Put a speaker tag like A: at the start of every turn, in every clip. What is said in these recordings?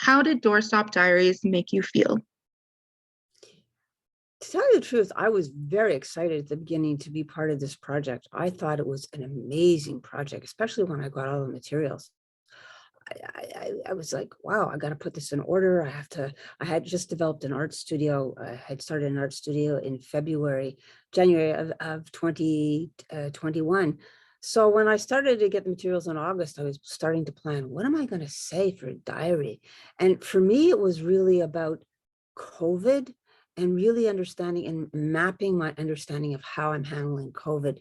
A: How did Doorstop Diaries make you feel?
B: To tell you the truth, I was very excited at the beginning to be part of this project. I thought it was an amazing project, especially when I got all the materials. I was like, wow, I got to put this in order. I had just developed an art studio. I had started an art studio in January of 2021. So when I started to get the materials in August, I was starting to plan, what am I going to say for a diary? And for me, it was really about COVID and really understanding and mapping my understanding of how I'm handling COVID.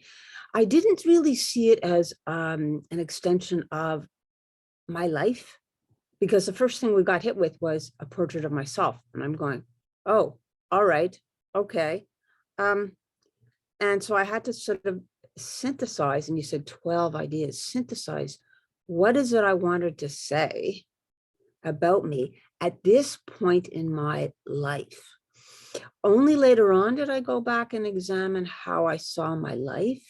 B: I didn't really see it as an extension of my life, because the first thing we got hit with was a portrait of myself. And I'm going, oh, all right, okay. And so I had to sort of synthesize, and you said 12 ideas, synthesize, what is it I wanted to say about me at this point in my life? Only later on did I go back and examine how I saw my life.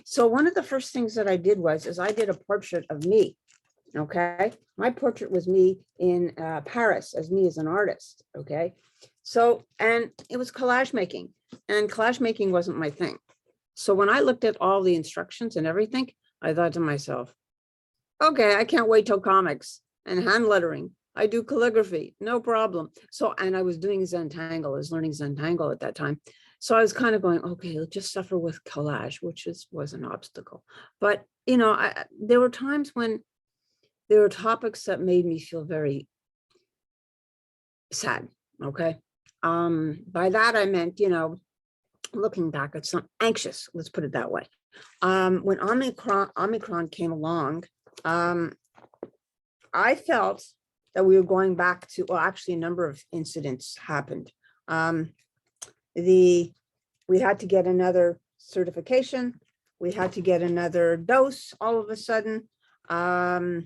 B: So one of the first things that I did is I did a portrait of me. Okay, my portrait was me in Paris as me as an artist. Okay, so, and it was collage making, and collage making wasn't my thing. So when I looked at all the instructions and everything, I thought to myself, okay, I can't wait till comics and hand lettering. I do calligraphy, no problem. So, and I was doing Zentangle, I was learning Zentangle at that time. So I was kind of going, okay, let's just suffer with collage, which was an obstacle. But, you know, there were times when there were topics that made me feel very sad, okay? By that I meant, you know, looking back at some anxious, let's put it that way. When Omicron came along, I felt that we were going back to, well, actually a number of incidents happened. We had to get another certification. We had to get another dose all of a sudden. I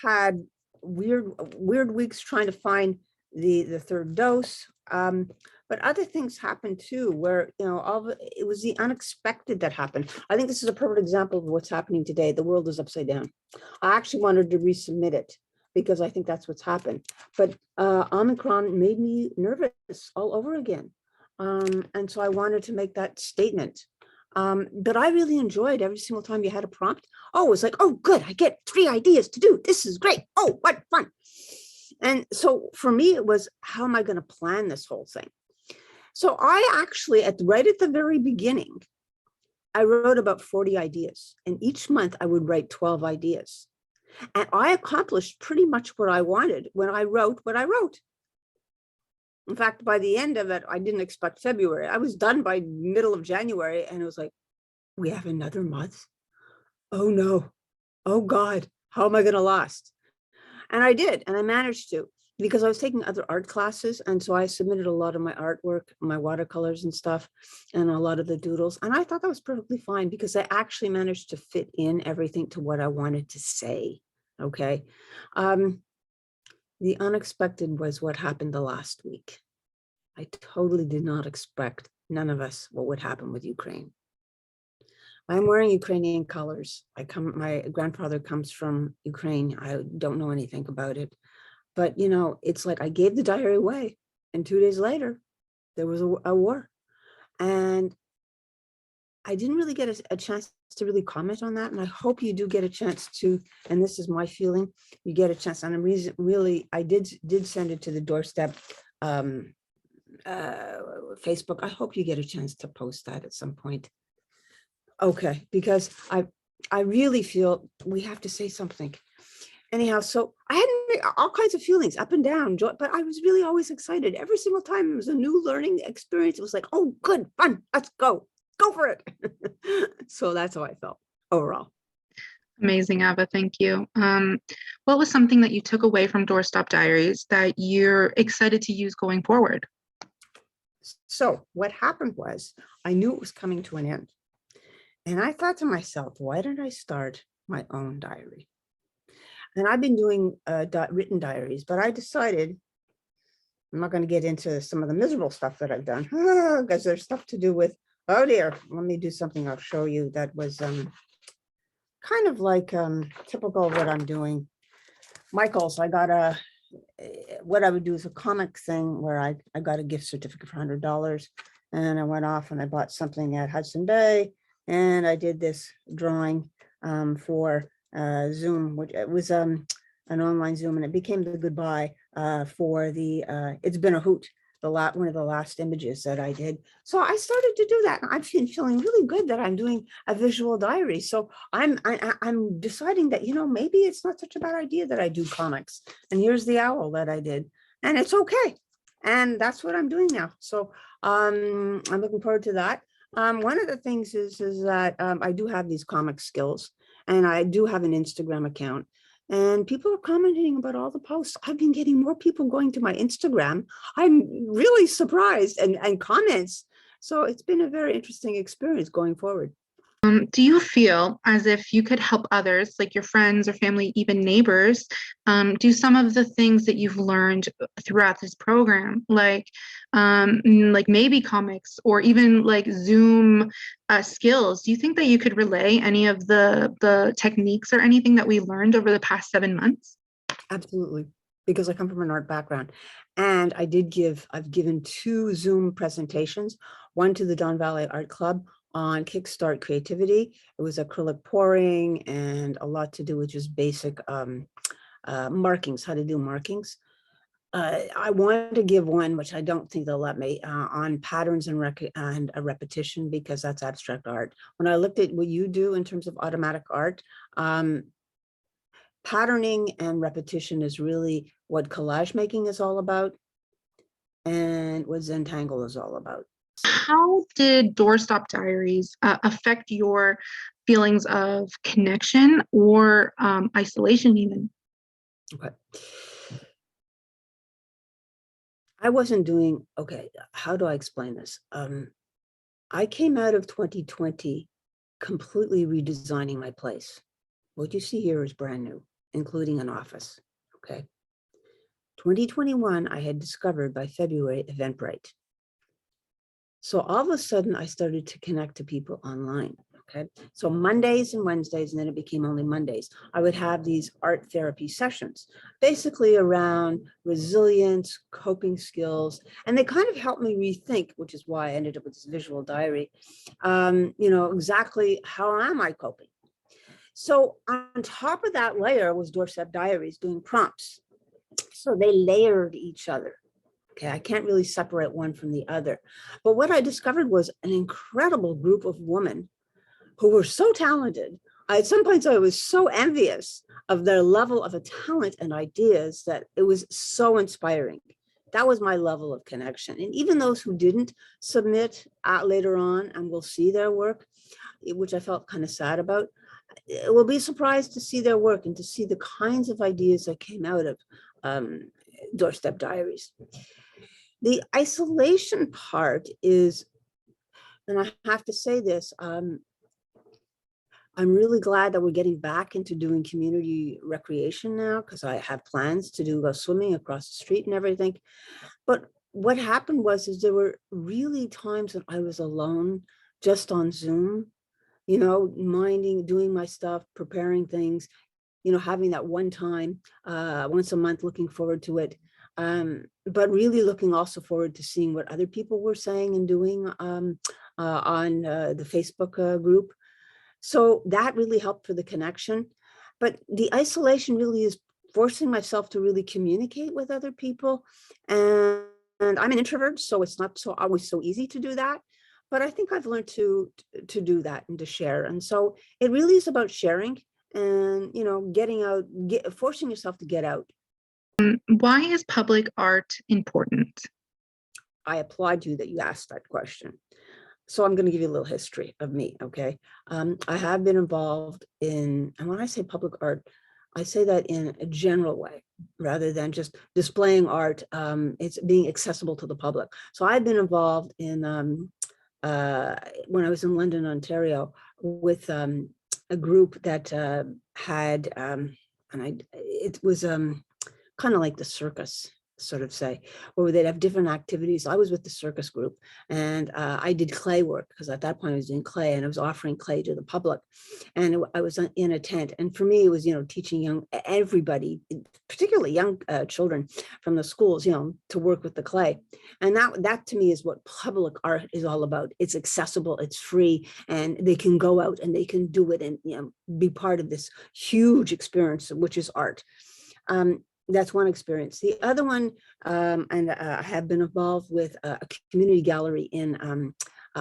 B: had weird weeks trying to find the third dose. But other things happened too, where, you know, it was the unexpected that happened. I think this is a perfect example of what's happening today. The world is upside down. I actually wanted to resubmit it because I think that's what's happened. But Omicron made me nervous all over again. And so I wanted to make that statement. But I really enjoyed every single time you had a prompt. Oh, it was like, oh, good, I get 3 ideas to do. This is great. Oh, what fun. And so for me, it was, how am I going to plan this whole thing? So I actually, right at the very beginning, I wrote about 40 ideas. And each month I would write 12 ideas. And I accomplished pretty much what I wanted when I wrote what I wrote. In fact, by the end of it, I didn't expect February. I was done by middle of January, and it was like, we have another month. Oh no. Oh God, how am I going to last? And I did, and I managed to, because I was taking other art classes. And so I submitted a lot of my artwork, my watercolors and stuff, and a lot of the doodles. And I thought that was perfectly fine because I actually managed to fit in everything to what I wanted to say. Okay. The unexpected was what happened the last week. I totally did not expect, none of us, what would happen with Ukraine. I'm wearing Ukrainian colors. My grandfather comes from Ukraine. I don't know anything about it, but you know, it's like I gave the diary away, and 2 days later, there was a war, and I didn't really get a chance to really comment on that. And I hope you do get a chance to. And this is my feeling: you get a chance. And I did send it to the Doorstep Facebook. I hope you get a chance to post that at some point. Okay, because I really feel we have to say something. Anyhow, so I had all kinds of feelings up and down, but I was really always excited. Every single time it was a new learning experience. It was like, oh, good, fun, let's go for it. So that's how I felt overall.
A: Amazing, Ava. Thank you. What was something that you took away from Doorstop Diaries that you're excited to use going forward?
B: So what happened was I knew it was coming to an end. And I thought to myself, why didn't I start my own diary? And I've been doing written diaries, but I decided I'm not going to get into some of the miserable stuff that I've done because there's stuff to do with, oh dear, let me do something I'll show you that was kind of like typical of what I'm doing. Michael's, I got what I would do is a comic thing where I got a gift certificate for $100, and I went off and I bought something at Hudson Bay, and I did this drawing for Zoom, which it was an online Zoom, and it became the goodbye for the It's Been a Hoot, one of the last images that I did. So I started to do that. I've been feeling really good that I'm doing a visual diary. So I'm deciding that, maybe it's not such a bad idea that I do comics. And here's the owl that I did, and it's okay. And that's what I'm doing now. So I'm looking forward to that. One of the things is that I do have these comic skills, and I do have an Instagram account. And people are commenting about all the posts. I've been getting more people going to my Instagram. I'm really surprised, and comments. So it's been a very interesting experience going forward.
A: Do you feel as if you could help others, like your friends or family, even neighbors, do some of the things that you've learned throughout this program, like maybe comics or even like Zoom skills? Do you think that you could relay any of the techniques or anything that we learned over the past 7 months?
B: Absolutely, because I come from an art background, and I've given 2 Zoom presentations, one to the Don Valley Art Club on Kickstart Creativity. It was acrylic pouring and a lot to do with just basic markings, how to do markings. I wanted to give one, which I don't think they'll let me, on patterns and a repetition, because that's abstract art. When I looked at what you do in terms of automatic art, patterning and repetition is really what collage making is all about, and what Zentangle is all about.
A: How did Doorstop Diaries affect your feelings of connection or isolation even?
B: Okay. I wasn't doing, okay, how do I explain this? I came out of 2020 completely redesigning my place. What you see here is brand new, including an office, okay? 2021, I had discovered by February Eventbrite. So all of a sudden I started to connect to people online. Okay. So Mondays and Wednesdays, and then it became only Mondays, I would have these art therapy sessions, basically around resilience, coping skills, and they kind of helped me rethink, which is why I ended up with this visual diary, exactly how am I coping? So on top of that layer was Doorstop Diaries doing prompts. So they layered each other. Okay, I can't really separate one from the other. But what I discovered was an incredible group of women who were so talented. At some points, I was so envious of their level of a talent and ideas that it was so inspiring. That was my level of connection. And even those who didn't submit later on and will see their work, which I felt kind of sad about, will be surprised to see their work and to see the kinds of ideas that came out of Doorstep Diaries. The isolation part is, and I have to say this, I'm really glad that we're getting back into doing community recreation now, because I have plans to do swimming across the street and everything. But what happened is there were really times when I was alone, just on Zoom, minding, doing my stuff, preparing things, having that one time, once a month, looking forward to it. But really looking also forward to seeing what other people were saying and doing on the Facebook group. So that really helped for the connection. But the isolation really is forcing myself to really communicate with other people. And I'm an introvert, so it's not always so easy to do that. But I think I've learned to do that and to share. And so it really is about sharing and, getting out, forcing yourself to get out.
A: Why is public art important?
B: I applaud you that you asked that question. So I'm going to give you a little history of me, okay? I have been involved in, and when I say public art, I say that in a general way, rather than just displaying art. It's being accessible to the public. So I've been involved in, when I was in London, Ontario, with a group that had, it was kind of like the circus. sort of say, where they'd have different activities. I was with the circus group, and I did clay work because at that point I was doing clay, and I was offering clay to the public. And I was in a tent. And for me, it was, teaching everybody, particularly young children from the schools, to work with the clay. And that to me is what public art is all about. It's accessible, it's free, and they can go out and they can do it and, be part of this huge experience, which is art. That's one experience. The other one, and I have been involved with a community gallery in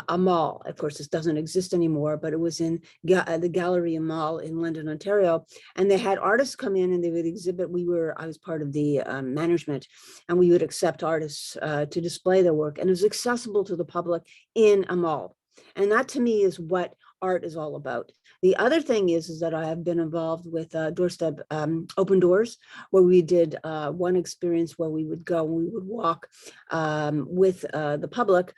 B: a mall. Of course, this doesn't exist anymore, but it was in the Galleria Mall in London, Ontario. And they had artists come in and they would exhibit. I was part of the management, and we would accept artists to display their work. And it was accessible to the public in a mall. And that to me is what art is all about. The other thing is that I have been involved with Doorstop Open Doors, where we did one experience where we would go and we would walk with the public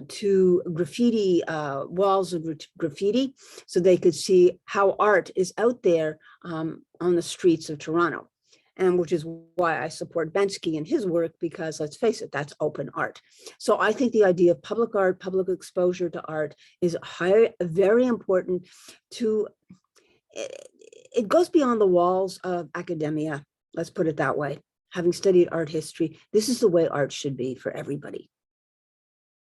B: to graffiti, walls of graffiti, so they could see how art is out there on the streets of Toronto. And which is why I support Bensky and his work, because let's face it, that's open art. So I think the idea of public art, public exposure to art is very important to, it goes beyond the walls of academia. Let's put it that way. Having studied art history, this is the way art should be for everybody.